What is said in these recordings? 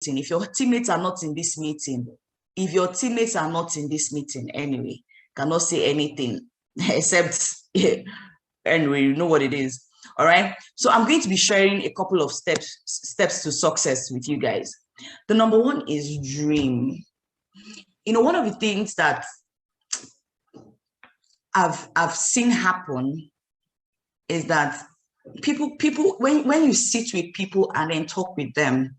If your teammates are not in this meeting, anyway, cannot say anything except, anyway, you know what it is. All right. So I'm going to be sharing a couple of steps to success with you guys. The number one is dream. You know, one of the things that I've seen happen is that people when you sit with people and then talk with them,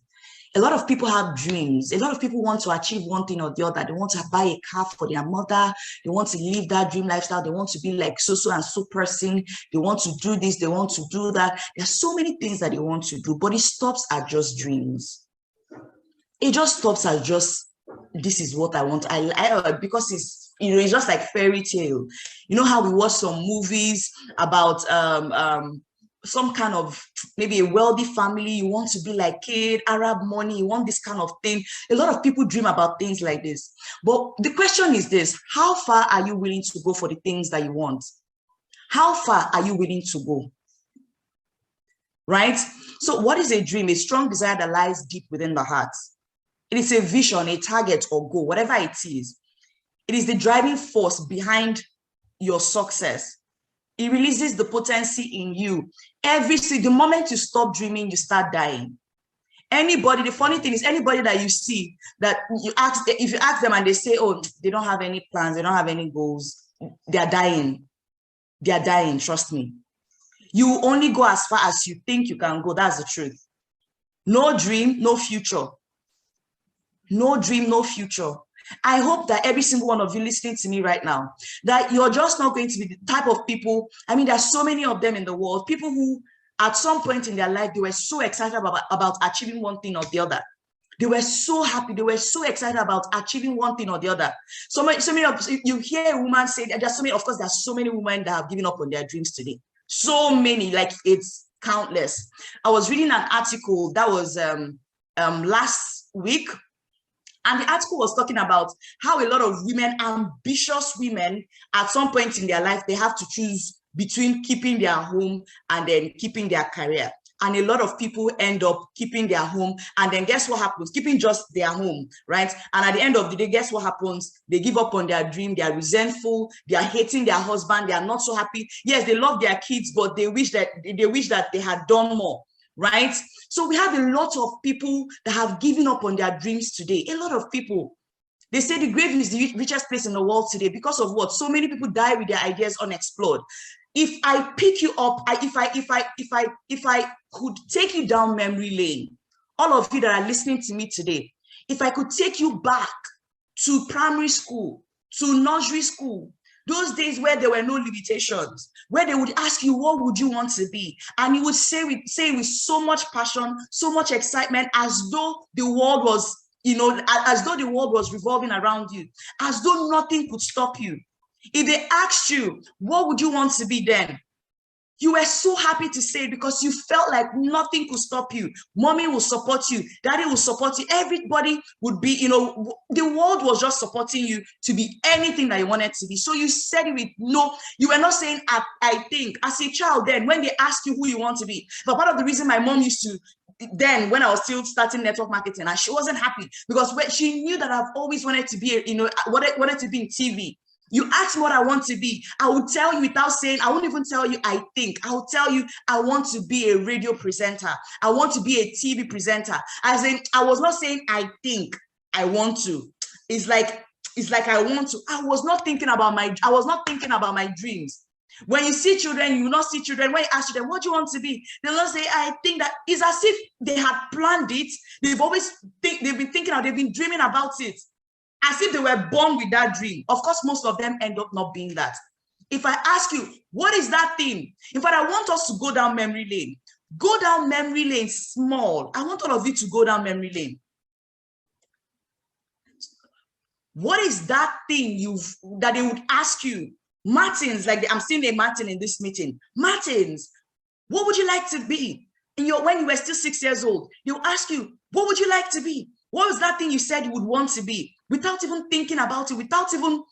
a lot of people have dreams. A lot of people want to achieve one thing or the other. They want to buy a car for their mother. They want to live that dream lifestyle. They want to be like so and so person. They want to do this. They want to do that. There's so many things that they want to do, but it stops at just dreams. It just stops at just, this is what I want. I because it's, you know, it's just like fairy tale. You know how we watch some movies about some kind of, maybe a wealthy family, you want to be like it, Arab money, you want this kind of thing. A lot of people dream about things like this. But the question is this: how far are you willing to go for the things that you want? How far are you willing to go? Right? So what is a dream? A strong desire that lies deep within the heart. It is a vision, a target or goal, whatever it is. It is the driving force behind your success. It releases the potency in you. The moment you stop dreaming, you start dying. Anybody, the funny thing is, anybody that you see that you ask, if you ask them and they say, oh, they don't have any plans, they don't have any goals, they are dying. They are dying, trust me. You only go as far as you think you can go. That's the truth. No dream, no future. No dream, no future. I hope that every single one of you listening to me right now, that you're just not going to be the type of people. I mean, there's so many of them in the world, people who at some point in their life, they were so excited about achieving one thing or the other. They were so happy. They were so excited about achieving one thing or the other. So many of you hear a woman say that there's so many, of course, there's so many women that have given up on their dreams today. So many, like it's countless. I was reading an article that was last week. And the article was talking about how a lot of women, ambitious women, at some point in their life, they have to choose between keeping their home and then keeping their career. And a lot of people end up keeping their home. And then guess what happens? Keeping just their home, right? And at the end of the day, guess what happens? They give up on their dream. They are resentful. They are hating their husband. They are not so happy. Yes, they love their kids, but they wish that they had done more, right? So we have a lot of people that have given up on their dreams today. A lot of people. They say the grave is the richest place in the world today because of what? So many people die with their ideas unexplored. If I pick you up, if I could take you down memory lane, all of you that are listening to me today, if I could take you back to primary school, to nursery school, those days where there were no limitations, where they would ask you, what would you want to be? And you would say with so much passion, so much excitement, as though the world was, as though the world was revolving around you, as though nothing could stop you. If they asked you, what would you want to be then? You were so happy to say it because you felt like nothing could stop you. Mommy will support you. Daddy will support you. Everybody would be, the world was just supporting you to be anything that you wanted to be. So you said it with no, you were not saying, I think. As a child then, when they ask you who you want to be, but part of the reason my mom used to, then when I was still starting network marketing, and she wasn't happy because when she knew that I've always wanted to be, wanted to be in TV. You ask me what I want to be, I will tell you without saying, I won't even tell you I think. I will tell you I want to be a radio presenter. I want to be a TV presenter. As in, I was not saying I think I want to. It's like I want to. I was not thinking about my dreams. When you see children, you will not see children. When you ask them, what do you want to be? They'll not say, I think that. It's as if they had planned it. They've been thinking, they've been dreaming about it. As if they were born with that dream. Of course, most of them end up not being that. If I ask you, what is that thing? In fact, I want us to go down memory lane. Go down memory lane small. I want all of you to go down memory lane. What is that thing that they would ask you? Martins, like I'm seeing a Martin in this meeting. Martins, what would you like to be? When you were still 6 years old, they'll ask you, what would you like to be? What was that thing you said you would want to be? Without even thinking about it, without even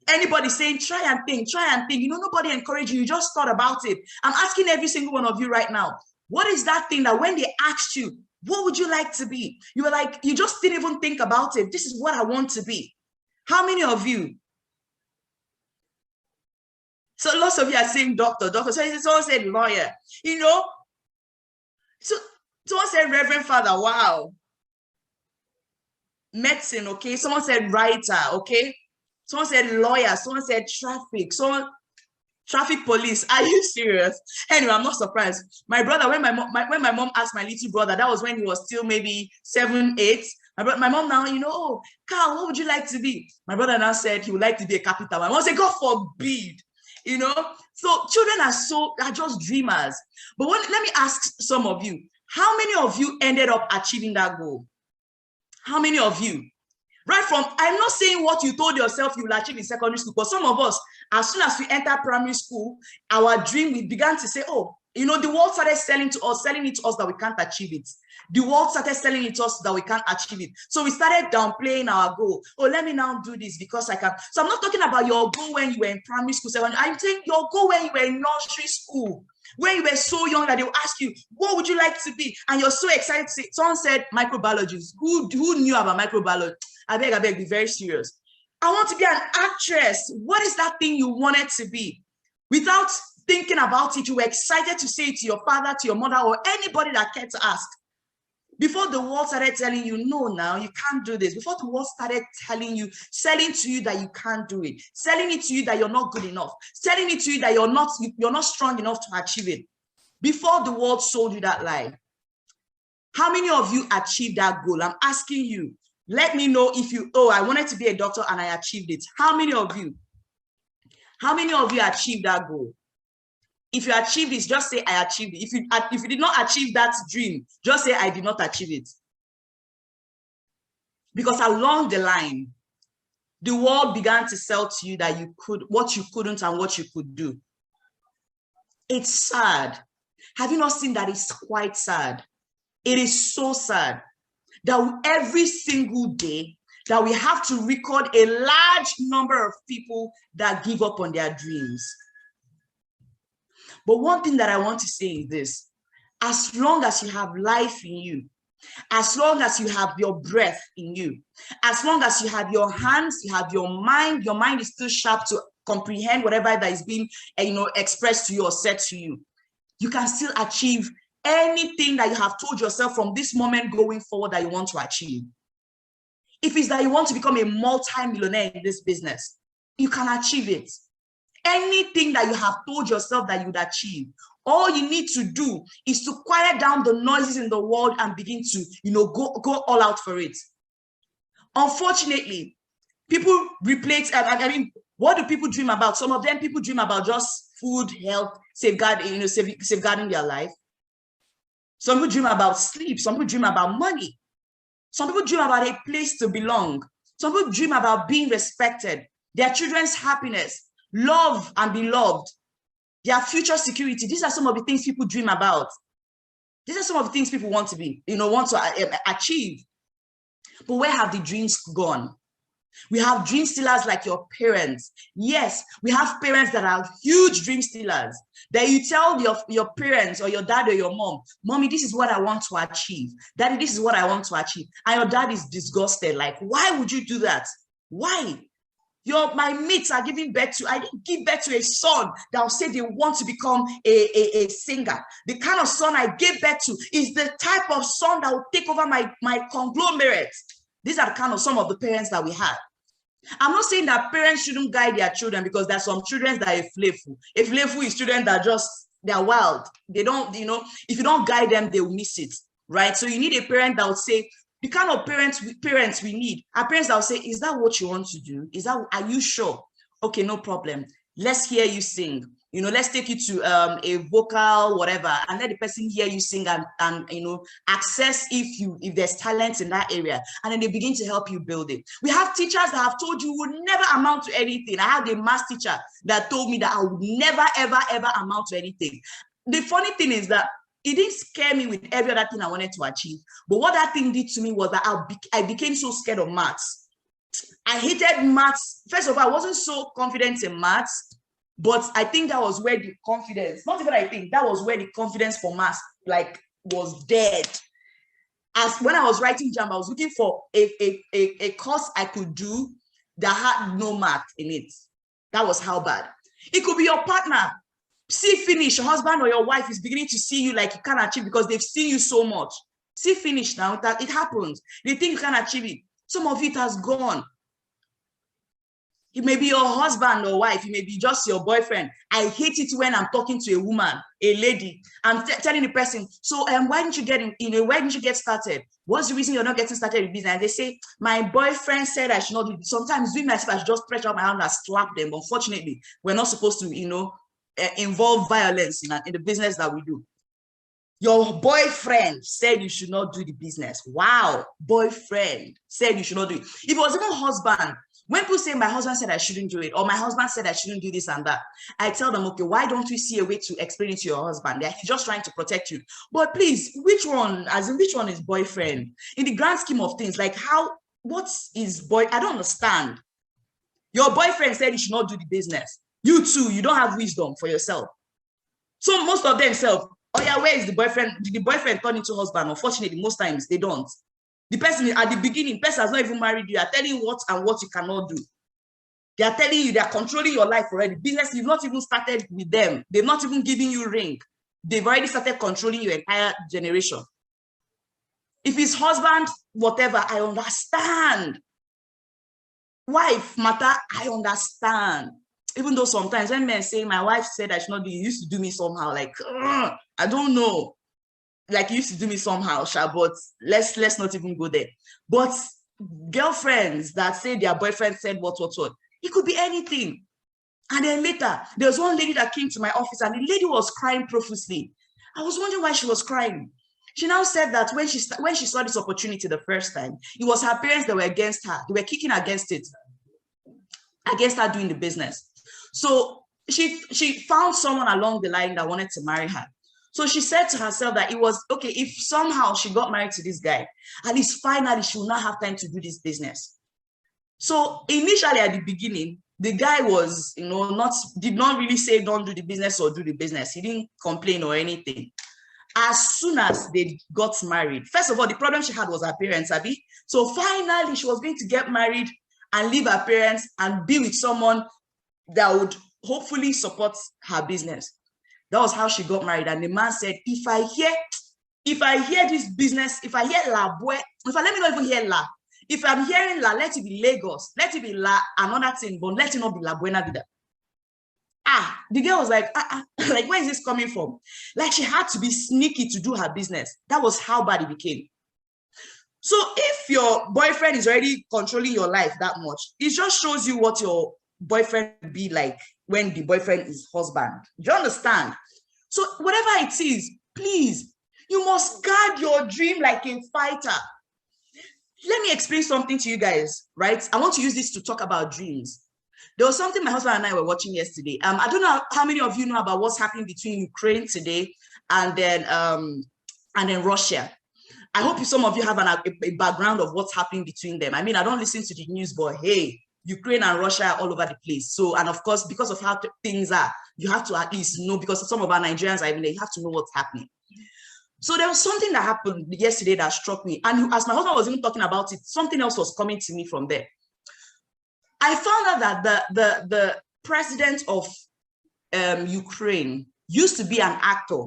anybody saying, try and think. Nobody encouraged you. You just thought about it. I'm asking every single one of you right now, what is that thing that when they asked you, What would you like to be? You were like, you just didn't even think about it. This is what I want to be. How many of you? So lots of you are saying doctor. So someone said lawyer, you know. So someone said Reverend Father, wow. Medicine, okay. Someone said writer, okay. Someone said lawyer. Someone said traffic. Someone traffic police. Are you serious? Anyway, I'm not surprised. My brother, when my mom asked my little brother, that was when he was still maybe 7, 8. My mom now, you know, oh, Carl, what would you like to be? My brother now said he would like to be a carpenter. My mom said, God forbid. You know, so children are just dreamers. But let me ask some of you, how many of you ended up achieving that goal? How many of you? Right from, I'm not saying what you told yourself you will achieve in secondary school, but some of us, as soon as we enter primary school, our dream, we began to say, oh, you know, the world started selling it to us that we can't achieve it. The world started selling it to us that we can't achieve it. So we started downplaying our goal. Oh, let me now do this because I can. So I'm not talking about your goal when you were in primary school, secondary. I'm saying your goal when you were in nursery school, when you were so young that they will ask you, what would you like to be? And you're so excited to say, someone said microbiologist. Who knew about microbiology? I beg, be very serious. I want to be an actress. What is that thing you wanted to be? Without thinking about it, you were excited to say it to your father, to your mother, or anybody that cared to ask. Before the world started telling you, no, now you can't do this. Before the world started telling you, selling to you that you can't do it, selling it to you that you're not good enough, selling it to you that you're not strong enough to achieve it. Before the world sold you that lie, how many of you achieved that goal? I'm asking you. Let me know if you, oh, I wanted to be a doctor and I achieved it. How many of you? How many of you achieved that goal? If you achieved it, just say I achieved it. If you did not achieve that dream, just say I did not achieve it. Because along the line, the world began to sell to you that you could, what you couldn't and what you could do. It's sad. Have you not seen that? It's quite sad. It is so sad that every single day that we have to record a large number of people that give up on their dreams. But one thing that I want to say is this: as long as you have life in you, as long as you have your breath in you, as long as you have your hands, you have your mind is still sharp to comprehend whatever that is being, expressed to you or said to you, you can still achieve anything that you have told yourself from this moment going forward that you want to achieve. If it's that you want to become a multi-millionaire in this business, you can achieve it. Anything that you have told yourself that you'd achieve, all you need to do is to quiet down the noises in the world and begin to, go all out for it. Unfortunately, people replace, what do people dream about? Some of them, people dream about just food, health, safeguarding their life. Some people dream about sleep. Some people dream about money. Some people dream about a place to belong. Some people dream about being respected, their children's happiness, love and be loved, their future security. These are some of the things people dream about. These are some of the things people want to be, want to achieve. But where have the dreams gone? We have dream stealers like your parents. Yes, we have parents that are huge dream stealers. That you tell your parents or your dad or your mom, Mommy, this is what I want to achieve. Daddy, this is what I want to achieve. And your dad is disgusted. Like, why would you do that? Why? My mates are giving birth to, I didn't give birth to a son that will say they want to become a singer. The kind of son I gave birth to is the type of son that will take over my conglomerate. These are the kind of some of the parents that we have. I'm not saying that parents shouldn't guide their children, because there's some children that are flavful. A flavful is children that they're wild. They don't, if you don't guide them, they will miss it, right? So you need a parent that will say, the kind of parents we need are parents that will say, is that what you want to do? Are you sure? Okay, no problem. Let's hear you sing. Let's take you to a vocal, whatever, and let the person hear you sing and access if there's talent in that area. And then they begin to help you build it. We have teachers that have told you would never amount to anything. I had a math teacher that told me that I would never, ever, ever amount to anything. The funny thing is that it didn't scare me with every other thing I wanted to achieve. But what that thing did to me was that I became so scared of maths. I hated maths. First of all, I wasn't so confident in maths. But I think that was where the confidence, not even I think, that was where the confidence for maths was dead. As when I was writing JAMB, I was looking for a course I could do that had no math in it. That was how bad. It could be your partner. See finish, your husband or your wife is beginning to see you like you can't achieve because they've seen you so much. See finish now, that it happens. They think you can't achieve it. Some of it has gone. It may be your husband or wife. It may be just your boyfriend. I hate it when I'm talking to a woman, a lady. I'm telling the person, so why didn't you get why didn't you get started? What's the reason you're not getting started with business? And they say, my boyfriend said I should not do it. Sometimes doing myself, I should just pressure my hand and slap them. Unfortunately, we're not supposed to, involve violence in the business that we do. Your boyfriend said you should not do the business. Wow, boyfriend said you should not do it. If it was even husband, when people say my husband said I shouldn't do it, or my husband said I shouldn't do this and that, I tell them, okay, why don't we see a way to explain it to your husband? He's just trying to protect you. But please, which one is boyfriend? In the grand scheme of things, like what is boy? I don't understand. Your boyfriend said you should not do the business. You too, you don't have wisdom for yourself. So most of them self, oh yeah, where is the boyfriend? Did the boyfriend turn into husband? Unfortunately, most times they don't. The person at the beginning, person has not even married you, are telling you what and what you cannot do. They are telling you, they are controlling your life already. Business, you've not even started with them. They've not even given you ring. They've already started controlling your entire generation. If it's husband, whatever, I understand. Wife matter, I understand. Even though sometimes when men say, my wife said I should not do it, you used to do me somehow, like, I don't know. Like you used to do me somehow, but let's not even go there. But girlfriends that say their boyfriend said what, it could be anything. And then later, there was one lady that came to my office and the lady was crying profusely. I was wondering why she was crying. She now said that when she saw this opportunity the first time, it was her parents that were against her. They were kicking against her doing the business. So she found someone along the line that wanted to marry her. So she said to herself that it was okay if somehow she got married to this guy, at least finally she will not have time to do this business. So initially at the beginning, the guy was, did not really say don't do the business or do the business. He didn't complain or anything. As soon as they got married, first of all, the problem she had was her parents, Abby. So finally she was going to get married and leave her parents and be with someone that would hopefully support her business. That was how she got married. And the man said, if I hear this business, if I hear La Boy, let me not even hear La. If I'm hearing La, let it be Lagos. Let it be La, another thing, but let it not be La Buena Vida. The girl was like, like, where is this coming from? Like she had to be sneaky to do her business. That was how bad it became. So if your boyfriend is already controlling your life that much, it just shows you what your boyfriend would be like when the boyfriend is husband. Do you understand? So whatever it is, please, you must guard your dream like a fighter. Let me explain something to you guys, right? I want to use this to talk about dreams. There was something my husband and I were watching yesterday. I don't know how many of you know about what's happening between Ukraine today and then Russia. I hope some of you have a background of what's happening between them. I mean, I don't listen to the news, but hey, Ukraine and Russia are all over the place. So, and of course, because of how things are, you have to at least know, because some of our Nigerians are even there, you have to know what's happening. So there was something that happened yesterday that struck me. And as my husband was even talking about it, something else was coming to me from there. I found out that the president of Ukraine used to be an actor.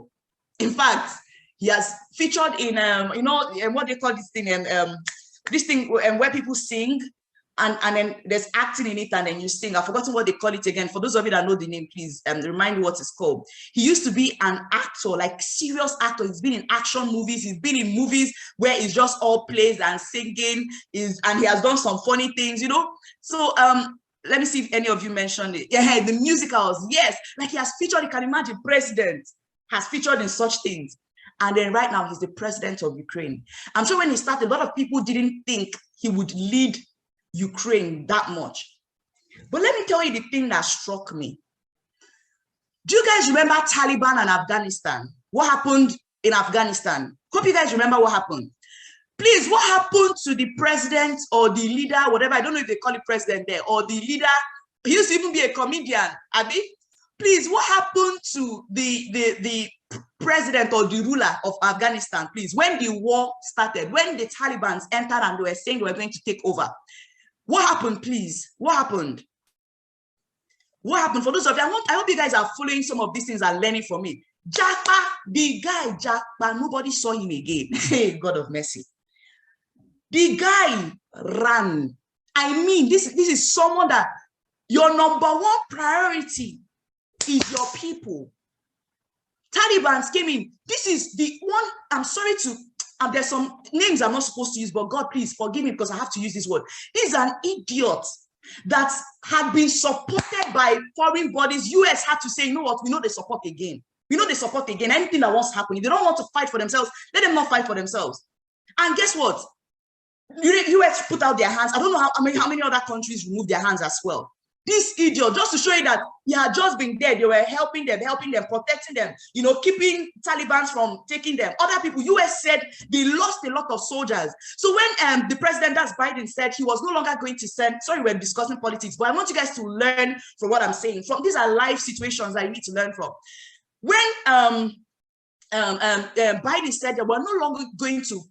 In fact, he has featured in, what they call this thing, where people sing, and then there's acting in it, and then you sing. I've forgotten what they call it again. For those of you that know the name, please remind me what it's called. He used to be an actor, like serious actor. He's been in action movies. He's been in movies where it's just all plays and singing, and he has done some funny things, So let me see if any of you mentioned it. Yeah, the musicals, yes. Like he has featured, you can imagine, president has featured in such things. And then right now, he's the president of Ukraine. I'm sure when he started, a lot of people didn't think he would lead Ukraine that much. But let me tell you the thing that struck me. Do you guys remember Taliban and Afghanistan? What happened in Afghanistan? Hope you guys remember what happened. Please, what happened to the president or the leader, whatever, I don't know if they call it president there, or the leader, he used to even be a comedian, Abby. Please, what happened to the president or the ruler of Afghanistan, please, when the war started, when the Taliban entered and they were saying they were going to take over, what happened, please? What happened? What happened? For those of you, I hope you guys are following some of these things and learning from me. Japa, the guy Japa, nobody saw him again. Hey, God of mercy. The guy ran. I mean, this is someone that your number one priority is your people. Taliban came in. This is the one, I'm sorry to, there's some names I'm not supposed to use, but God, please forgive me because I have to use this word. This is an idiot that had been supported by foreign bodies. US had to say, you know what, we know they support again. We know they support again. Anything that wants to happen, if they don't want to fight for themselves, let them not fight for themselves. And guess what? US put out their hands. I don't know how many other countries removed their hands as well. This idiot, just to show you that he had just been there, they were helping them, protecting them, you know, keeping Taliban from taking them. Other people, US said they lost a lot of soldiers. So when the president, that's Biden, said he was no longer going to send, sorry, we're discussing politics, but I want you guys to learn from what I'm saying. These are life situations that you need to learn from. When Biden said that we're no longer going to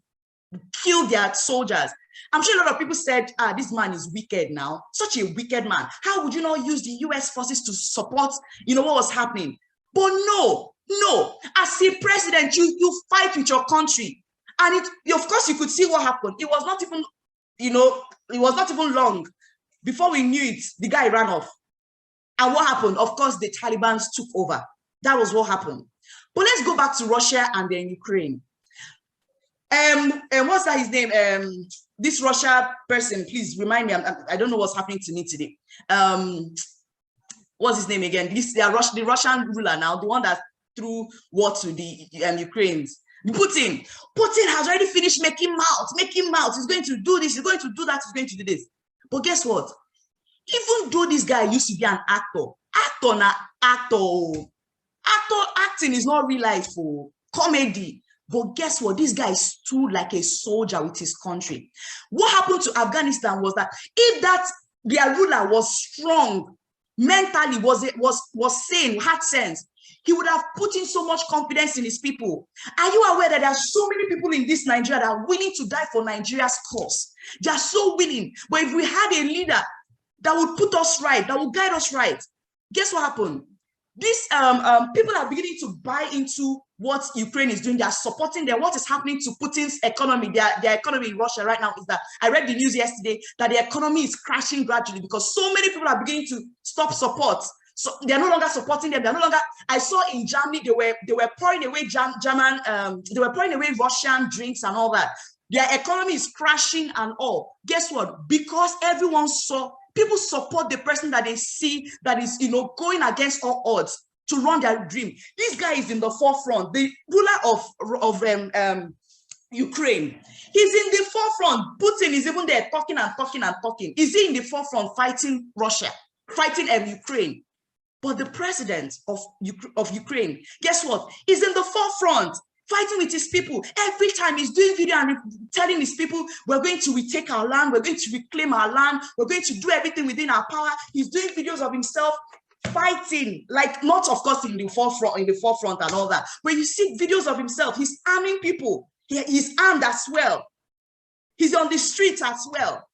kill their soldiers, I'm sure a lot of people said, this man is wicked now. Such a wicked man. How would you not use the US forces to support, you know, what was happening? But no. As a president, you fight with your country. And of course, you could see what happened. It was not even, you know, it was not even long. Before we knew it, the guy ran off. And what happened? Of course, the Taliban took over. That was what happened. But let's go back to Russia and then Ukraine. What's that his name? This Russia person, please remind me. I don't know what's happening to me today. What's his name again? The Russian ruler now, the one that threw war to the Ukrainians. Putin has already finished making mouths. He's going to do this. He's going to do that. He's going to do this. But guess what? Even though this guy used to be an actor, acting is not real life for comedy. But guess what? This guy stood like a soldier with his country. What happened to Afghanistan was that if their ruler was strong, mentally was sane, had sense, he would have put in so much confidence in his people. Are you aware that there are so many people in this Nigeria that are willing to die for Nigeria's cause? They are so willing. But if we had a leader that would put us right, that would guide us right, guess what happened? These people are beginning to buy into what Ukraine is doing. They are supporting them. What is happening to Putin's economy? Their economy in Russia right now is that, I read the news yesterday, that the economy is crashing gradually because so many people are beginning to stop support. So they're no longer supporting them. They're no longer. I saw in Germany they were pouring away they were pouring away Russian drinks and all that. Their economy is crashing and all. Guess what? Because everyone saw. People support the person that they see that is, you know, going against all odds to run their dream. This guy is in the forefront. The ruler of Ukraine, he's in the forefront. Putin is even there talking and talking and talking. Is he in the forefront fighting Russia, fighting Ukraine? But the president of Ukraine, guess what? He's in the forefront, fighting with his people. Every time he's doing video and telling his people, we're going to retake our land, we're going to reclaim our land, we're going to do everything within our power. He's doing videos of himself fighting, like not of course in the forefront and all that. When you see videos of himself, he's arming people. He's armed as well. He's on the streets as well.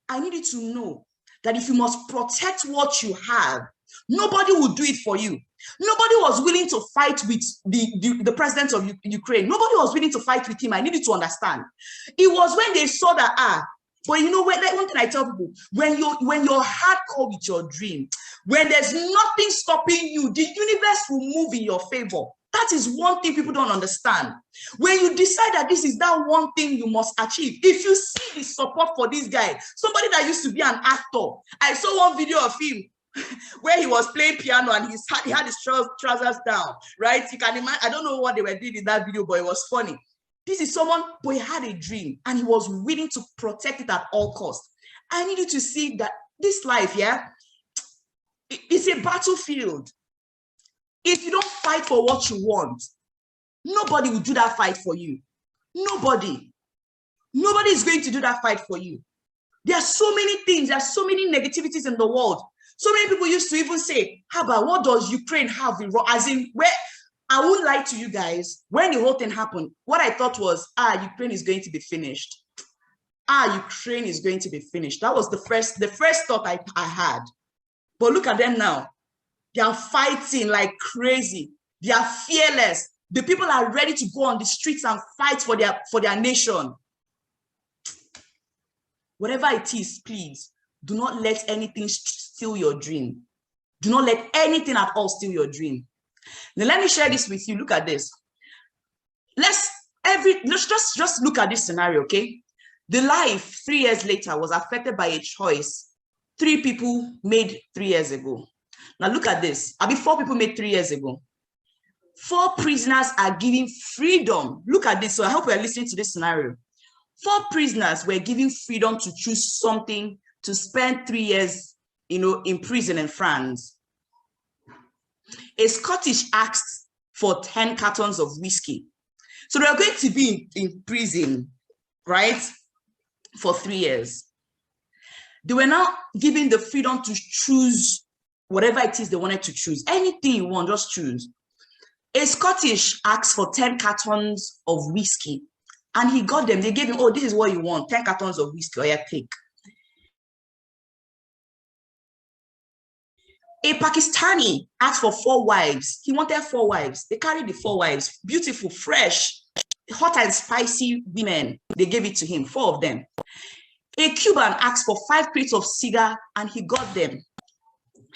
I need you to know that if you must protect what you have, nobody will do it for you. Nobody was willing to fight with the president of Ukraine. Nobody was willing to fight with him. I need you to understand. It was when they saw that, but you know, like one thing I tell people, when you're hardcore with your dream, when there's nothing stopping you, the universe will move in your favor. That is one thing people don't understand. When you decide that this is that one thing you must achieve, if you see the support for this guy, somebody that used to be an actor, I saw one video of him where he was playing piano and he had his trousers down, right? You can imagine, I don't know what they were doing in that video, but it was funny. This is someone, but he had a dream and he was willing to protect it at all costs. I need you to see that this life, it's a battlefield. If you don't fight for what you want, nobody will do that fight for you. Nobody is going to do that fight for you. There are so many things, there are so many negativities in the world. So many people used to even say, how about what does Ukraine have in, as in, where I won't lie to you guys. When the whole thing happened, what I thought was, Ukraine is going to be finished. Ukraine is going to be finished. That was the first thought I had. But look at them now. They are fighting like crazy. They are fearless. The people are ready to go on the streets and fight for their nation. Whatever it is, please, do not let anything steal your dream. Do not let anything at all steal your dream. Now, let me share this with you. Look at this. Let's just look at this scenario, okay? The life 3 years later was affected by a choice 3 people made 3 years ago. Now look at this. 4 people made 3 years ago. 4 prisoners are given freedom. Look at this. So I hope you're listening to this scenario. 4 prisoners were given freedom to choose something to spend 3 years, in prison in France. A Scottish asked for 10 cartons of whiskey. So they are going to be in prison, right, for 3 years. They were now given the freedom to choose whatever it is they wanted to choose. Anything you want, just choose. A Scottish asked for 10 cartons of whiskey, and he got them. They gave him, oh, this is what you want, 10 cartons of whiskey, or yeah, take. A Pakistani asked for 4 wives. He wanted 4 wives. They carried the 4 wives, beautiful, fresh, hot and spicy women. They gave it to him, 4 of them. A Cuban asked for 5 crates of cigar, and he got them.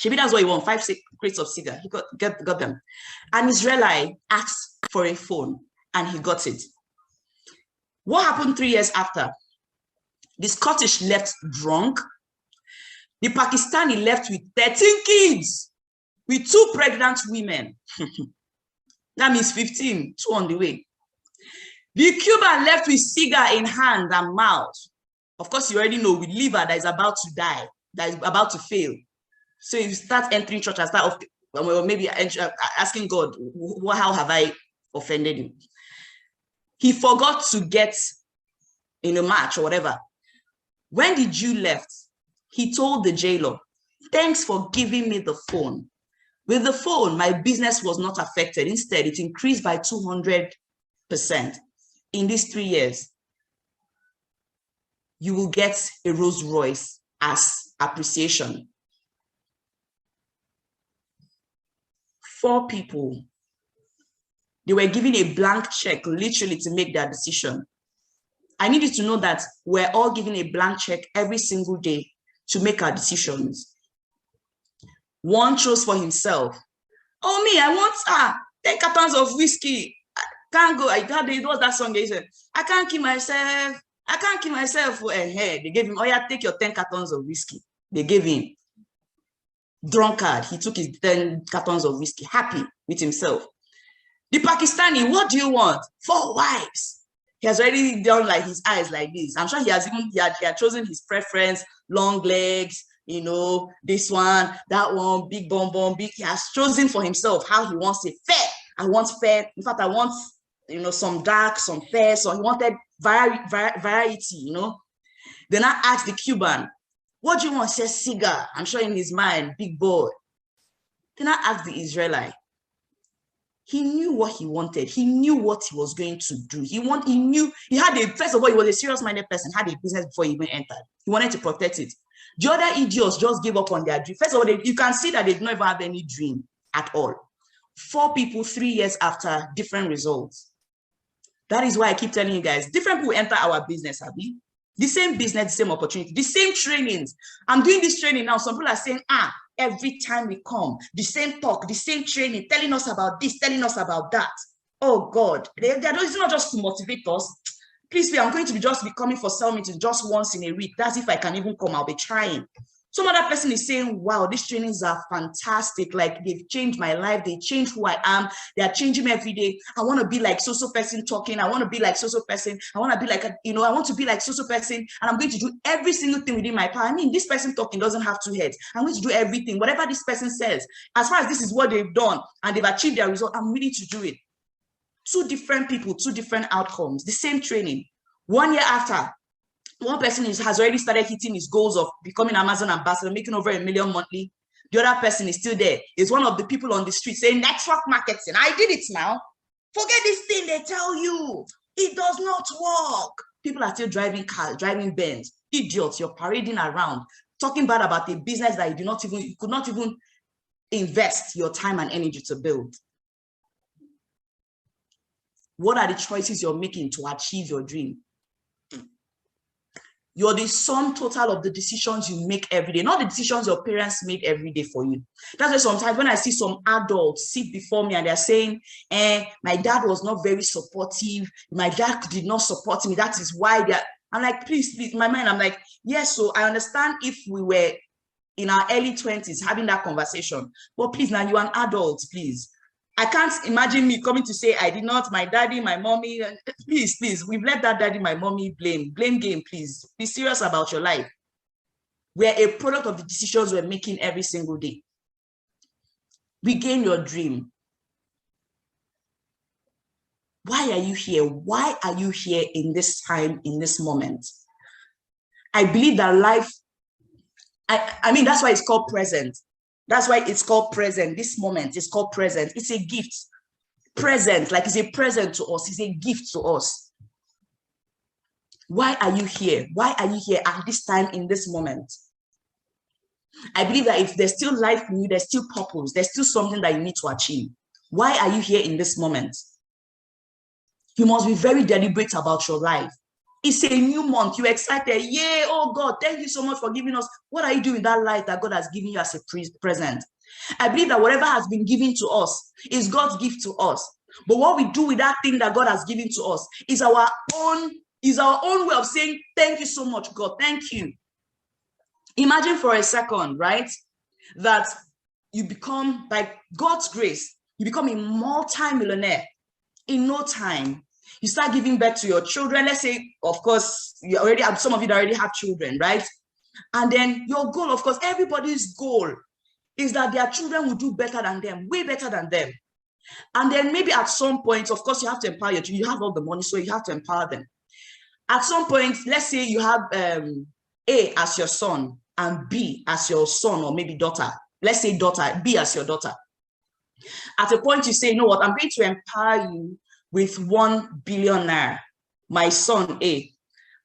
Maybe that's what he wanted, 5 crates of cigar. He got them. An Israeli asked for a phone, and he got it. What happened 3 years after? The Scottish left drunk. The Pakistani left with 13 kids, with 2 pregnant women. That means 15, 2 on the way. The Cuban left with cigar in hand and mouth. Of course, you already know, with liver that is about to die, that is about to fail. So you start entering church and start maybe asking God, how have I offended him? He forgot to get in a match or whatever. When the Jew left, he told the jailer, thanks for giving me the phone. With the phone, my business was not affected. Instead, it increased by 200% in these 3 years. You will get a Rolls Royce as appreciation. 4 people, they were given a blank check literally to make their decision. I need you to know that we're all given a blank check every single day to make our decisions. One chose for himself. Oh, me, I want 10 cartons of whiskey. I can't go. It was that song they said, I can't keep myself. I can't keep myself for a head. They gave him, oh yeah, take your 10 cartons of whiskey. They gave him. Drunkard, he took his 10 cartons of whiskey, happy with himself. The Pakistani, what do you want? 4 wives. He has already done like his eyes like this. I'm sure he had chosen his preference, long legs, this one, that one, big bum, big. He has chosen for himself how he wants it. Fair. I want fair. In fact, I want, some dark, some fair. So he wanted variety, Then I asked the Cuban, what do you want? He says cigar. I'm sure in his mind, big boy. Then I asked the Israelite. He knew what he wanted. He knew what he was going to do. First of all, he was a serious-minded person, had a business before he even entered. He wanted to protect it. The other idiots just gave up on their dream. First of all, you can see that they don't even have any dream at all. 4 people, 3 years after, different results. That is why I keep telling you guys, different people enter our business, Abby. The same business, the same opportunity, the same trainings. I'm doing this training now. Some people are saying, every time we come, the same talk, the same training, telling us about this, telling us about that. Oh God, it's not just to motivate us. Please, I'm going to be coming for cell meetings just once in a week. That's if I can even come, I'll be trying. Some other person is saying, wow, these trainings are fantastic. Like, they've changed my life. They changed who I am. They are changing me every day. I want to be like so-so person talking. I want to be like so-so person. I want to be like, I want to be like so-so person. And I'm going to do every single thing within my power. I mean, this person talking doesn't have 2 heads. I'm going to do everything, whatever this person says. As far as this is what they've done and they've achieved their result, I'm willing to do it. 2 different people, 2 different outcomes, the same training. 1 year after, one person has already started hitting his goals of becoming Amazon ambassador, making over $1 million monthly. The other person is still there. It's one of the people on the street saying network marketing. I did it now. Forget this thing they tell you. It does not work. People are still driving cars, driving Benz. Idiots, you're parading around, talking bad about a business that you could not even invest your time and energy to build. What are the choices you're making to achieve your dream? You're the sum total of the decisions you make every day, not the decisions your parents made every day for you. That's why sometimes when I see some adults sit before me and they're saying, my dad was not very supportive. My dad did not support me. That is why I'm like, please, in my mind, I'm like, yes, so I understand if we were in our early 20s having that conversation, but please, now you're an adult, please. I can't imagine me coming to say, I did not, my daddy, my mommy, please, we've let that daddy, my mommy blame game, please. Be serious about your life. We're a product of the decisions we're making every single day. Regain your dream. Why are you here? Why are you here in this time, in this moment? I believe that life, I mean, that's why it's called present. That's why it's called present. This moment is called present. It's a gift. Present, like it's a present to us. It's a gift to us. Why are you here? Why are you here at this time, in this moment? I believe that if there's still life in you, there's still purpose. There's still something that you need to achieve. Why are you here in this moment? You must be very deliberate about your life. It's a new month. You're excited. Yay, oh God, thank you so much for giving us. What are you doing with that life that God has given you as a present? I believe that whatever has been given to us is God's gift to us. But what we do with that thing that God has given to us is our own way of saying, thank you so much, God. Thank you. Imagine for a second, right, that you become, by God's grace, you become a multi-millionaire in no time. You start giving back to your children. Let's say, of course, you already have, some of you already have children, right? And then your goal, of course, everybody's goal is that their children will do better than them, way better than them. And then maybe at some point, of course, you have to empower your children. You have all the money, so you have to empower them. At some point, let's say you have A as your son and B as your son or maybe daughter. Let's say daughter, B as your daughter. At a point, you say, you know what, I'm going to empower you with 1 billion naira, my son A.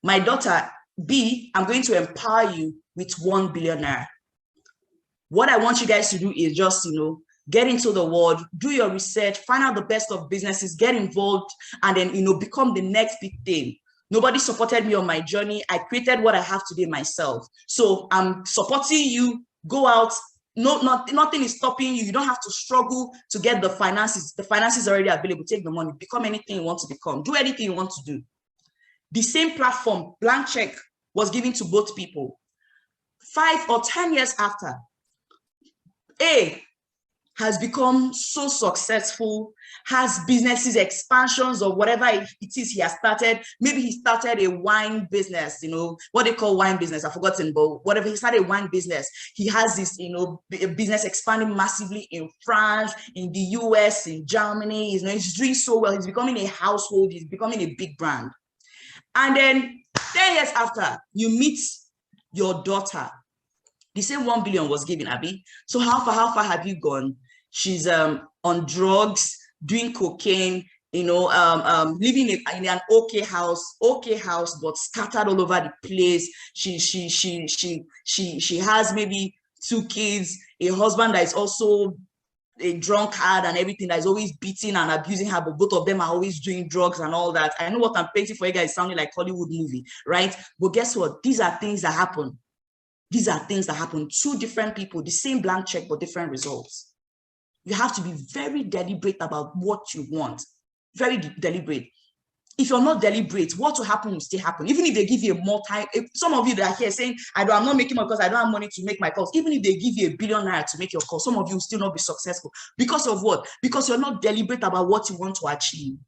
My daughter B, I'm going to empower you with 1 billion naira. What I want you guys to do is just, get into the world, do your research, find out the best of businesses, get involved, and then, become the next big thing. Nobody supported me on my journey. I created what I have today myself. So I'm supporting you. Go out. Nothing is stopping you. You don't have to struggle to get the finances. The finances are already available. Take the money. Become anything you want to become. Do anything you want to do. The same platform, blank check, was given to both people. 5 or 10 years after, A has become so successful, has businesses, expansions, or whatever it is he has started. Maybe he started a wine business, what they call wine business, I've forgotten, but whatever, he started a wine business. He has this, business expanding massively in France, in the US, in Germany. He's doing so well. He's becoming a household. He's becoming a big brand. And then 10 years after, you meet your daughter. The same 1 billion was given, Abby. So how far have you gone? She's on drugs, doing cocaine, living in an okay house, but scattered all over the place. She has maybe 2 kids, a husband that is also a drunkard and everything, that is always beating and abusing her, but both of them are always doing drugs and all that. I know what I'm painting for you guys is sounding like Hollywood movie, right? But guess what? These are things that happen. These are things that happen. 2 different people, the same blank check, but different results. You have to be very deliberate about what you want. Very deliberate. If you're not deliberate, what will happen will still happen. Even if they give you some of you that are here saying, I'm not making my calls, I don't have money to make my calls. Even if they give you 1 billion naira to make your call, some of you will still not be successful. Because of what? Because you're not deliberate about what you want to achieve.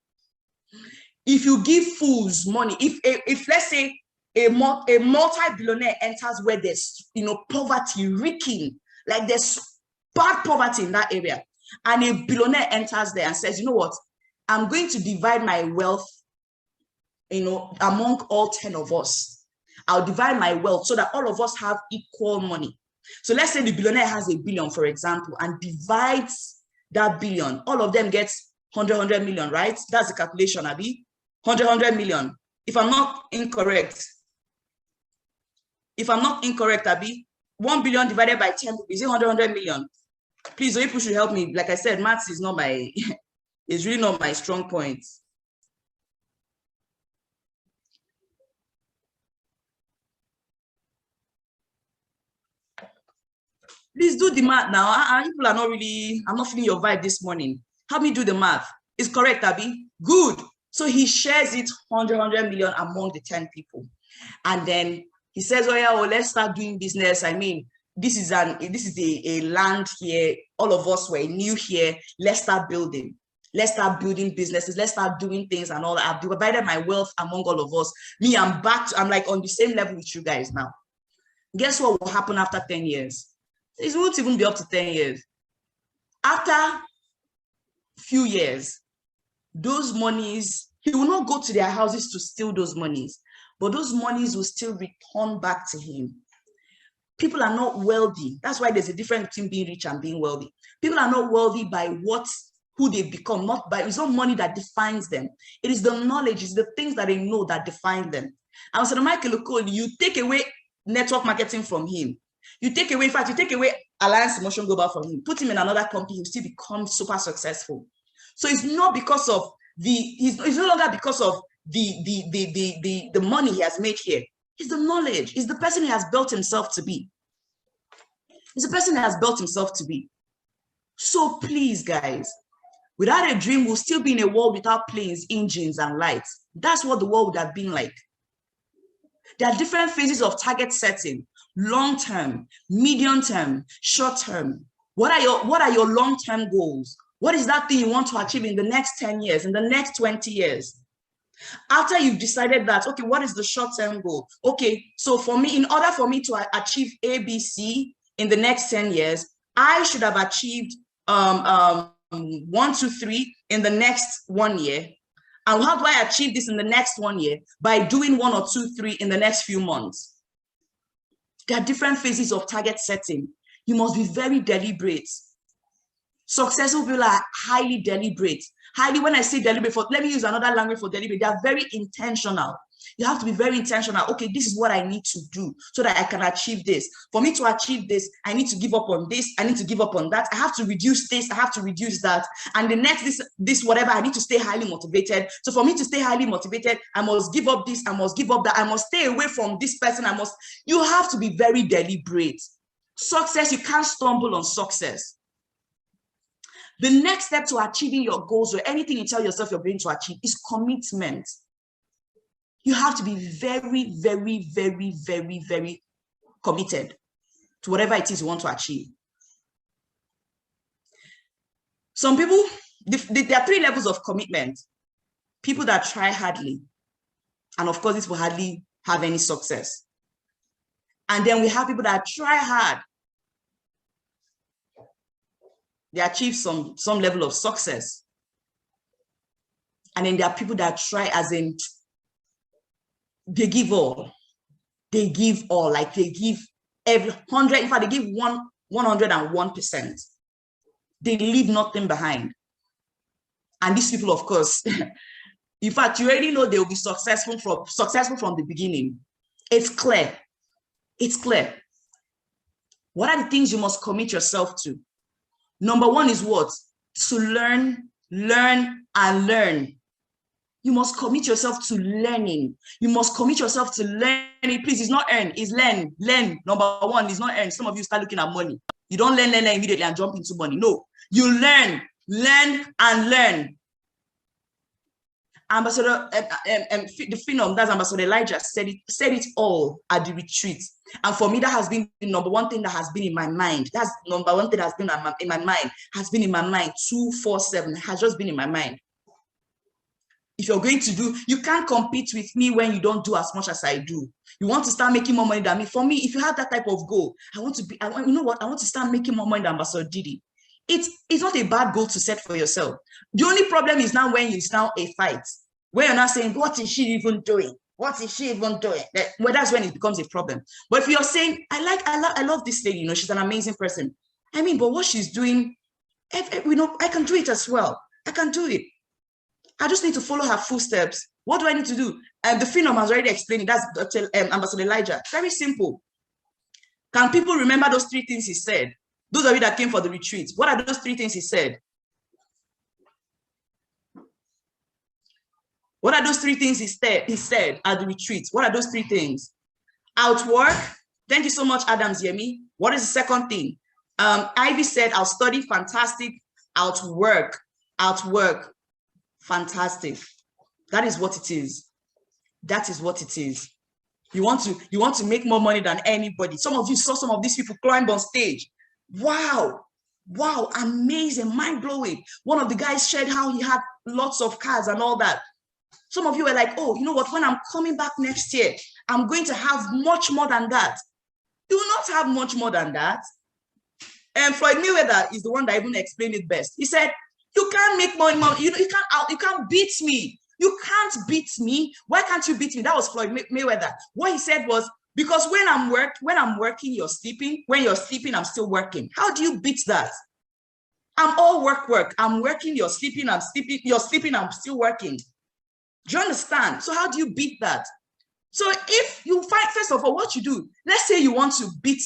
If you give fools money, if let's say a multi-billionaire enters where there's poverty reeking, like there's bad poverty in that area, and a billionaire enters there and says, you know what, I'm going to divide my wealth among all 10 of us. I'll divide my wealth so that all of us have equal money. So let's say the billionaire has a billion, for example, and divides that billion. All of them gets 100 million, right? That's the calculation, Abi. 100 million. If I'm not incorrect, Abi, 1 billion divided by 10 is it 100 million? Please, people should help me. Like I said, maths is not my, it's really not my strong point. Please do the math now. People are not really, I'm not feeling your vibe this morning. Help me do the math. It's correct, Abi? Good. So he shares it 100 million among the 10 people. And then he says, oh yeah, well, let's start doing business. I mean, this is a land here. All of us were new here. Let's start building. Let's start building businesses. Let's start doing things and all that. I've divided my wealth among all of us. Me, I'm like on the same level with you guys now. Guess what will happen after 10 years? It won't even be up to 10 years. After a few years, those monies, he will not go to their houses to steal those monies, but those monies will still return back to him. People are not wealthy. That's why there's a difference between being rich and being wealthy. People are not wealthy by who they become, it's not money that defines them. It is the knowledge, it's the things that they know that define them. And so Michael Okoli, you take away network marketing from him. You take away Alliance Emotion Global from him, put him in another company, he'll still become super successful. So it's not because of it's no longer because of the money he has made here. It's the knowledge, it's the person he has built himself to be. It's the person he has built himself to be. So please, guys, without a dream, we'll still be in a world without planes, engines, and lights. That's what the world would have been like. There are different phases of target setting: long-term, medium-term, short-term. What are your long-term goals? What is that thing you want to achieve in the next 10 years, in the next 20 years? After you've decided that, okay, what is the short-term goal? Okay, so for me, in order for me to achieve ABC in the next 10 years, I should have achieved 1, 2, 3 in the next 1 year. And how do I achieve this in the next 1 year? By doing 1 or 2, 3 in the next few months. There are different phases of target setting. You must be very deliberate. Successful people are highly deliberate. When I say deliberate, let me use another language for deliberate. They are very intentional. You have to be very intentional. Okay, this is what I need to do so that I can achieve this. For me to achieve this, I need to give up on this. I need to give up on that. I have to reduce this. I have to reduce that. And the next, this whatever, I need to stay highly motivated. So for me to stay highly motivated, I must give up this. I must give up that. I must stay away from this person. You have to be very deliberate. Success, you can't stumble on success. The next step to achieving your goals or anything you tell yourself you're going to achieve is commitment. You have to be very, very, very, very, very committed to whatever it is you want to achieve. Some people, there are 3 levels of commitment. People that try hardly, and of course, this will hardly have any success. And then we have people that try hard. They achieve some level of success. And then there are people that try as in, they give all. They give all, like they give every 100, in fact, they give 101%. They leave nothing behind. And these people, of course, in fact, you already know they will be successful from the beginning. It's clear. It's clear. What are the things you must commit yourself to? Number 1 is what? To learn, and learn. You must commit yourself to learning. You must commit yourself to learning. Please, it's not earn, it's learn. Learn. Number 1 is not earn. Some of you start looking at money. You don't learn immediately and jump into money. No, you learn, and learn. Ambassador, the phenom, that's Ambassador Elijah, said it all at the retreat. And for me, that has been the number 1 thing that has been in my mind. That's number 1 thing that has been in my mind, has been in my mind 24/7, has just been in my mind. If you're going to do, you can't compete with me when you don't do as much as I do. You want to start making more money than me. For me, if you have that type of goal, you know what? I want to start making more money than Ambassador Didi. It's not a bad goal to set for yourself. The only problem is now when it's now a fight, where you're not saying, what is she even doing? What is she even doing? Well, that's when it becomes a problem. But if you're saying, I love this lady, you know, she's an amazing person. I mean, but what she's doing, you know, I can do it as well. I can do it. I just need to follow her footsteps. What do I need to do? The Phenom has already explained it. That's Dr. Ambassador Elijah. Very simple. Can people remember those 3 things he said? Those of you that came for the retreat, what are those 3 things he said? What are those 3 things he said at the retreat? What are those 3 things? Outwork. Thank you so much, Adams Yemi. What is the second thing? Ivy said, I'll study. Fantastic. Outwork. Fantastic. That is what it is. That is what it is. You want to make more money than anybody. Some of you saw some of these people climb on stage. Wow, amazing, mind-blowing. One of the guys shared how he had lots of cars and all that. Some of you were like, oh, you know what, when I'm coming back next year, I'm going to have much more than that. You will not have much more than that. And Floyd Mayweather is the one that even explained it best. He said, you can't make more money. You can't beat me. You can't beat me. Why can't you beat me? That was Floyd Mayweather. What he said was, because when I'm working, you're sleeping. When you're sleeping, I'm still working. How do you beat that? I'm all work. I'm working, you're sleeping, I'm sleeping, you're sleeping, I'm still working. Do you understand? So how do you beat that? So if you find, first of all, what you do, let's say you want to beat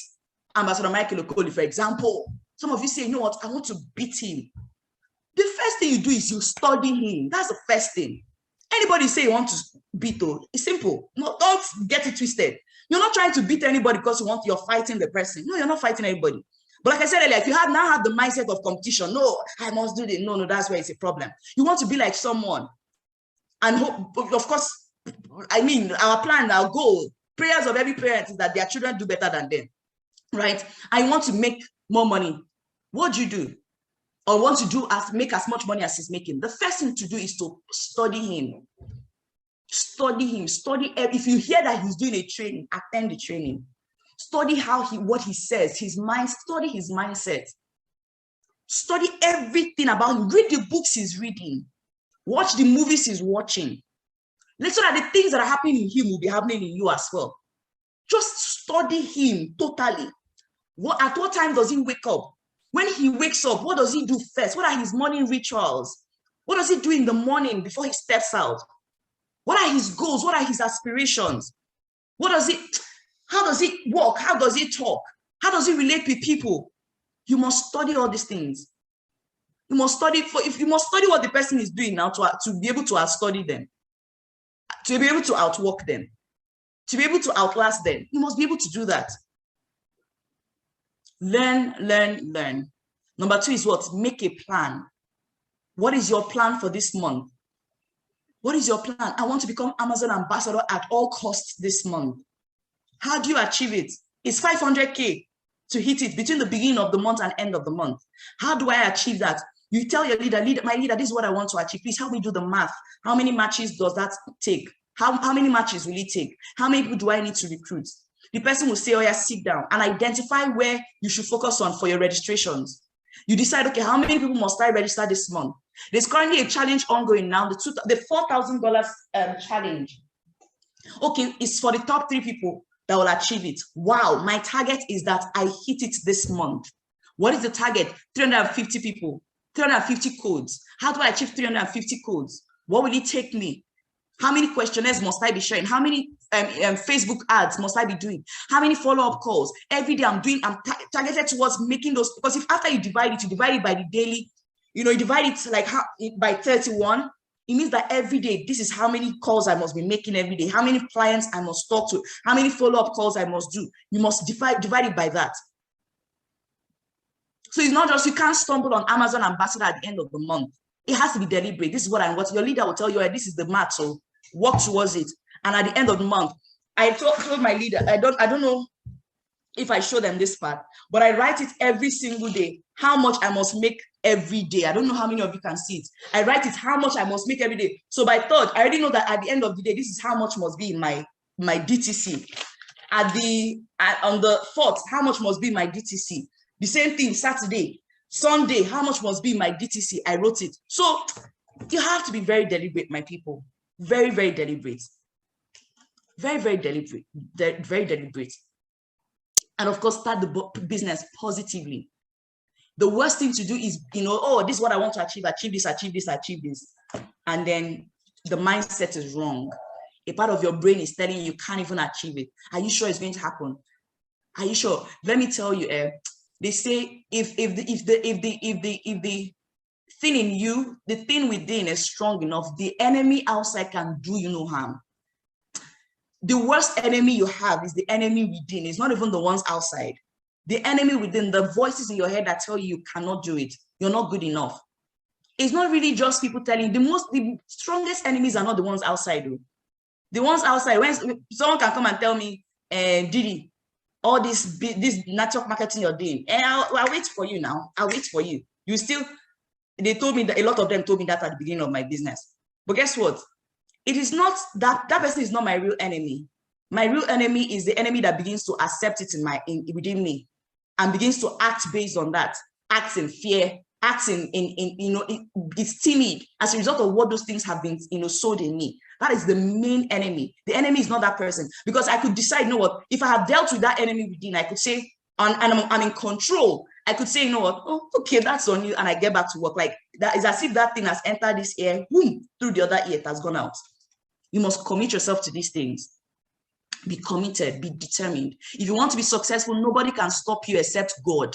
Ambassador Michael Okoli, for example. Some of you say, you know what, I want to beat him. The first thing you do is you study him. That's the first thing. Anybody say you want to beat, though, it's simple. No, don't get it twisted. You're not trying to beat anybody because you're fighting the person. No, you're not fighting anybody. But like I said earlier, if you now have the mindset of competition, no, I must do this. No, that's where it's a problem. You want to be like someone. And hope, of course, I mean, our plan, our goal, prayers of every parent is that their children do better than them, right? I want to make more money. What do you do? Or want to make as much money as he's making? The first thing to do is to study him. Study him. Study. If you hear that he's doing a training, attend the training. Study what he says, his mind. Study his mindset. Study everything about him. Read the books he's reading. Watch the movies he's watching. So that the things that are happening in him will be happening in you as well. Just study him totally. At what time does he wake up? When he wakes up, what does he do first? What are his morning rituals? What does he do in the morning before he steps out? What are his goals? What are his aspirations? How does he walk? How does he talk? How does he relate with people? You must study all these things. You must study what the person is doing now to be able to outstudy them, to be able to outwork them, to be able to outlast them. You must be able to do that. Learn. Number 2 is what? Make a plan. What is your plan for this month? What is your plan? I want to become Amazon ambassador at all costs this month. How do you achieve it? It's 500K to hit it between the beginning of the month and end of the month. How do I achieve that? You tell your leader, my leader, this is what I want to achieve. Please help me do the math. How many matches does that take? How many matches will it take? How many people do I need to recruit? The person will say, oh yeah, sit down and identify where you should focus on for your registrations. You decide, okay, how many people must I register this month? There's currently a challenge ongoing now, the $4,000 challenge. Okay, it's for the top 3 people that will achieve it. Wow, my target is that I hit it this month. What is the target? 350 people, 350 codes. How do I achieve 350 codes? What will it take me? How many questionnaires must I be sharing? How many Facebook ads must I be doing? How many follow-up calls? Every day I'm targeted towards making those, because if after you divide it by the daily, you divide it like by 31, it means that every day, this is how many calls I must be making every day, how many clients I must talk to, how many follow-up calls I must do. You must divide it by that. So it's not just, you can't stumble on Amazon ambassador at the end of the month. It has to be deliberate. This is what your leader will tell you, this is the math, so work towards it. And at the end of the month, I told my leader, I don't know if I show them this part, but I write it every single day, how much I must make every day. I don't know how many of you can see it. I write it how much I must make every day. So by third, I already know that at the end of the day, this is how much must be in my DTC. On the 4th, how much must be my DTC? The same thing, Saturday, Sunday, how much must be my DTC? I wrote it. So you have to be very deliberate, my people. Very, very deliberate. Very, very deliberate, very deliberate. And of course, start the business positively. The worst thing to do is, oh, this is what I want to achieve, achieve this, achieve this, achieve this. And then the mindset is wrong. A part of your brain is telling you can't even achieve it. Are you sure it's going to happen? Are you sure? Let me tell you, they say if the thing in you, the thing within is strong enough, the enemy outside can do you no harm. The worst enemy you have is the enemy within. It's not even the ones outside. The enemy within, the voices in your head that tell you cannot do it. You're not good enough. It's not really just people telling you. The strongest enemies are not the ones outside. Though. The ones outside, when someone can come and tell me, Didi, all this network marketing you're doing, I'll wait for you now. I'll wait for you. You still, they told me that, a lot of them told me that at the beginning of my business. But guess what? It is not that person is not my real enemy. My real enemy is the enemy that begins to accept it within me and begins to act based on that, acts in fear, acts it's timid as a result of what those things have been, sowed in me. That is the main enemy. The enemy is not that person, because I could decide, you know what, if I have dealt with that enemy within, I could say, and I'm in control. I could say, you know what, oh, okay, that's on you, and I get back to work. Like that is as if that thing has entered this ear, boom, through the other ear, it has gone out. You must commit yourself to these things. Be committed, be determined. If you want to be successful, nobody can stop you except God.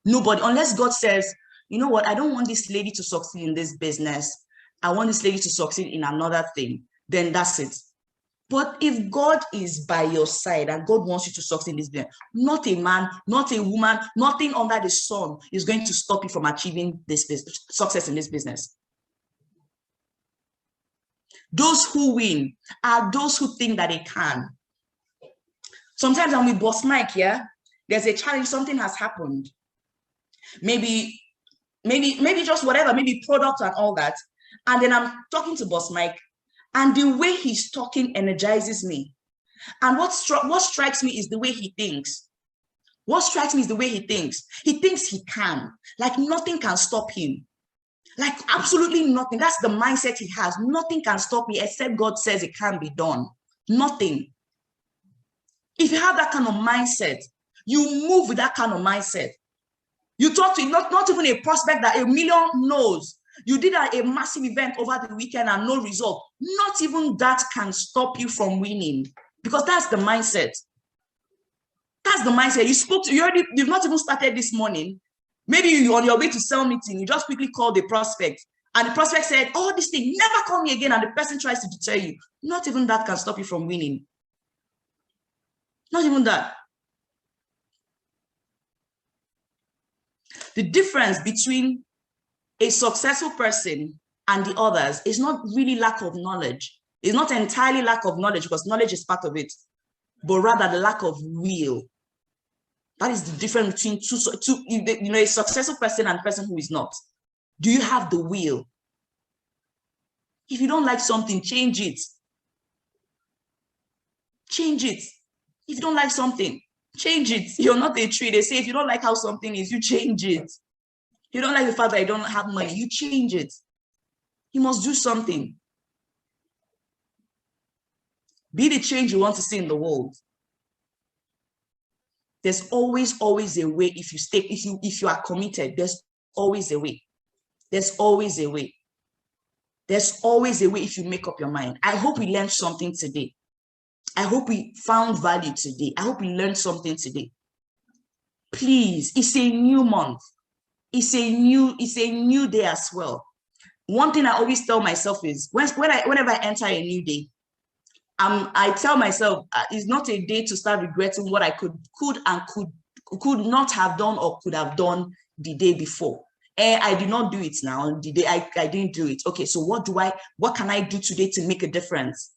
Nobody, unless God says, you know what, I don't want this lady to succeed in this business. I want this lady to succeed in another thing. Then that's it. But if God is by your side and God wants you to succeed in this business, not a man, not a woman, nothing under the sun is going to stop you from achieving this success in this business. Those who win are those who think that they can. Sometimes I'm with Boss Mike, yeah, there's a challenge, something has happened. Maybe just whatever, maybe product and all that. And then I'm talking to Boss Mike, and the way he's talking energizes me. And what strikes me is the way he thinks. What strikes me is the way he thinks. He thinks he can, like nothing can stop him. Like absolutely nothing. That's the mindset he has. Nothing can stop me except God says it can be done. Nothing. If you have that kind of mindset, you move with that kind of mindset. You talk to not even a prospect that 1 million knows. You did a massive event over the weekend and no result. Not even that can stop you from winning, because that's the mindset. That's the mindset. You spoke to, you've not even started this morning. Maybe you're on your way to sell meeting, you just quickly called the prospect, and the prospect said, oh, this thing, never call me again, and the person tries to deter you. Not even that can stop you from winning. Not even that. The difference between a successful person and the others is not really lack of knowledge. It's not entirely lack of knowledge, because knowledge is part of it, but rather the lack of will. That is the difference between a successful person and a person who is not. Do you have the will? If you don't like something, change it. Change it. If you don't like something, change it. You're not a tree. They say if you don't like how something is, you change it. You don't like the fact that you don't have money, you change it. You must do something. Be the change you want to see in the world. There's always a way. If you are committed, there's always a way. There's always a way. There's always a way if you make up your mind. I hope we learned something today. I hope we found value today. I hope we learned something today. Please, it's a new month. It's a new day as well. One thing I always tell myself is whenever I enter a new day, I tell myself it's not a day to start regretting what I could not have done or could have done the day before. I did not do it now. The day I didn't do it. Okay, so what can I do today to make a difference?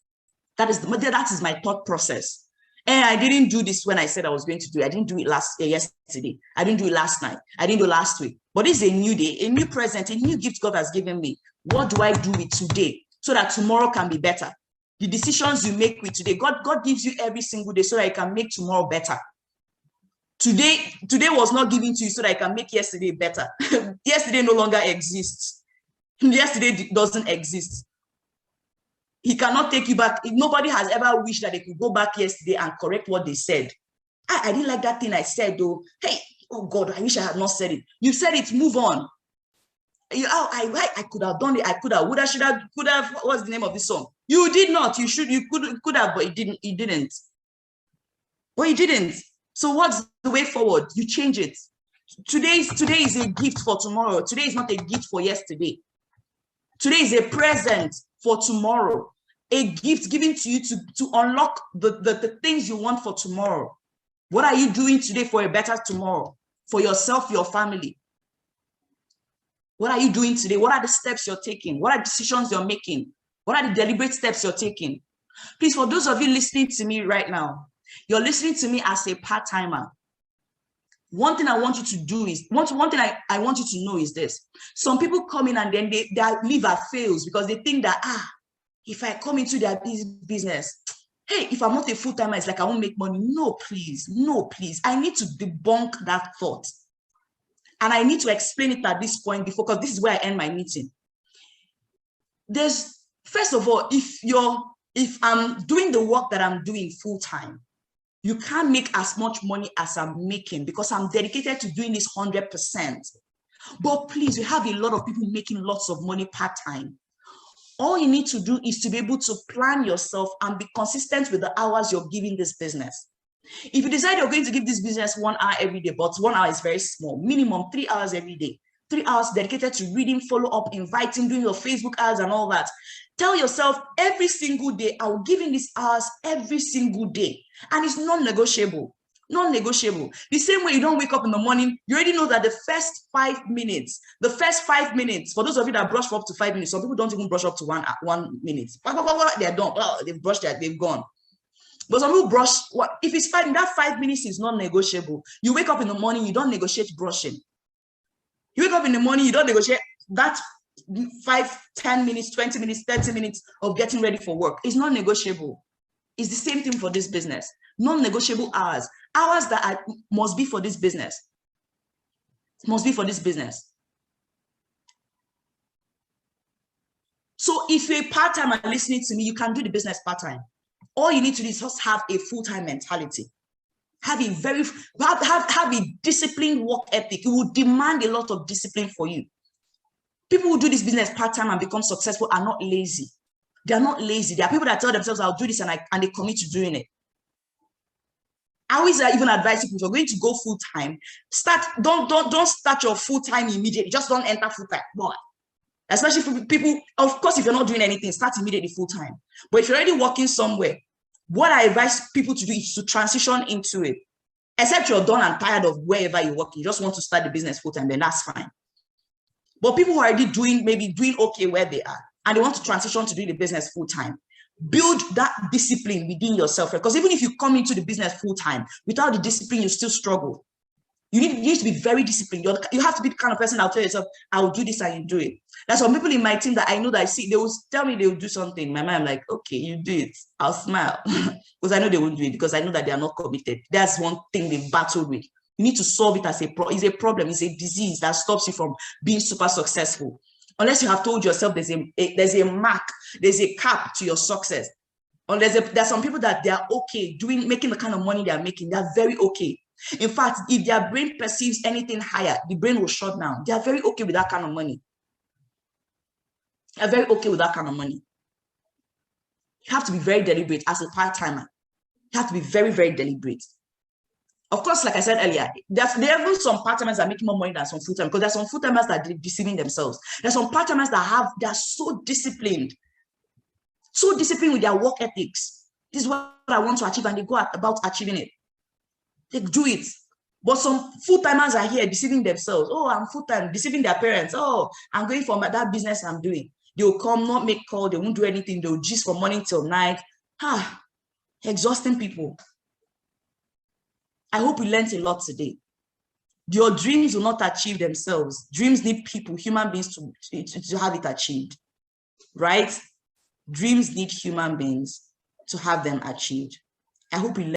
That is my thought process. And I didn't do this when I said I was going to do it. I didn't do it yesterday. I didn't do it last night. I didn't do it last week. But this is a new day, a new present, a new gift God has given me. What do I do with today so that tomorrow can be better? The decisions you make with today, God gives you every single day so that you can make tomorrow better. Today was not given to you so that I can make yesterday better. Yesterday no longer exists. Yesterday doesn't exist. He cannot take you back. Nobody has ever wished that they could go back yesterday and correct what they said. I didn't like that thing I said, though. Hey, oh God, I wish I had not said it. You said it, move on. I could have done it. I could have, would have, should have, could have. What's the name of this song? You did not. You should, you could have, but you didn't. But you didn't. So what's the way forward? You change it. Today is a gift for tomorrow. Today is not a gift for yesterday. Today is a present for tomorrow. A gift given to you to unlock the things you want for tomorrow. What are you doing today for a better tomorrow? For yourself, your family. What are you doing today? What are the steps you're taking? What are decisions you're making? What are the deliberate steps you're taking? Please, for those of you listening to me right now, you're listening to me as a part-timer. One thing I want you to do is, one thing I want you to know is this. Some people come in and then their liver fails because they think that, if I come into their business, hey, if I'm not a full-timer, it's like I won't make money. No, please. No, please. I need to debunk that thought. And I need to explain it at this point before, because this is where I end my meeting. First of all, if I'm doing the work that I'm doing full-time, you can't make as much money as I'm making because I'm dedicated to doing this 100%. But please, we have a lot of people making lots of money part-time. All you need to do is to be able to plan yourself and be consistent with the hours you're giving this business. If you decide you're going to give this business 1 hour every day, but 1 hour is very small, minimum 3 hours every day, 3 hours dedicated to reading, follow up, inviting, doing your Facebook ads and all that. Tell yourself every single day, I will give in these hours every single day. And it's non-negotiable, non-negotiable. The same way you don't wake up in the morning, you already know that the first 5 minutes, for those of you that brush for up to 5 minutes, some people don't even brush up to 1 minute. They're done. Well, they've brushed that, they've gone. But some people brush, if it's 5, that 5 minutes is non-negotiable. You wake up in the morning, you don't negotiate brushing. You wake up in the morning, you don't negotiate that 5, 10 minutes, 20 minutes, 30 minutes of getting ready for work. It's not negotiable. It's the same thing for this business. Non-negotiable hours. Hours that must be for this business. Must be for this business. So if you're a part-timer listening to me, you can do the business part-time. All you need to do is just have a full-time mentality. Have a disciplined work ethic. It will demand a lot of discipline for you. People who do this business part-time and become successful are not lazy. They are not lazy. There are people that tell themselves, I'll do this, and they commit to doing it. I always even advise people, if you're going to go full-time, don't start your full-time immediately. Just don't enter full-time. No. Especially for people, of course, if you're not doing anything, start immediately full-time. But if you're already working somewhere, what I advise people to do is to transition into it. Except you're done and tired of wherever you're working, you just want to start the business full-time, then that's fine. But people who are already maybe doing okay where they are, and they want to transition to doing the business full-time, build that discipline within yourself. Because even if you come into the business full-time, without the discipline, you still struggle. You need to be very disciplined. You have to be the kind of person that'll tell yourself, I will do this, and you do it. There's some people in my team that I know that I see, they will tell me they will do something. In my mind, I'm like, okay, you do it. I'll smile. Because I know they won't do it, because I know that they are not committed. That's one thing they've battled with. You need to solve it as it's a problem. It's a disease that stops you from being super successful. Unless you have told yourself there's a mark, there's a cap to your success. Or there's some people that they are okay making the kind of money they are making. They are very okay. In fact, if their brain perceives anything higher, the brain will shut down. They are very okay with that kind of money. They are very okay with that kind of money. You have to be very deliberate as a part-timer. You have to be very, very deliberate. Of course, like I said earlier, there are even some part-timers that are making more money than some full-time, because there's some full-timers that are deceiving themselves. There's some part-timers that are so disciplined with their work ethics. This is what I want to achieve, and they go about achieving it. They do it. But some full-timers are here deceiving themselves. Oh, I'm full-time, deceiving their parents. Oh, I'm going for that business I'm doing. They'll come, not make call, they won't do anything. They'll gist from morning till night. Exhausting people. I hope we learned a lot today. Your dreams will not achieve themselves. Dreams need people, human beings to have it achieved, right? Dreams need human beings to have them achieved. I hope we learned.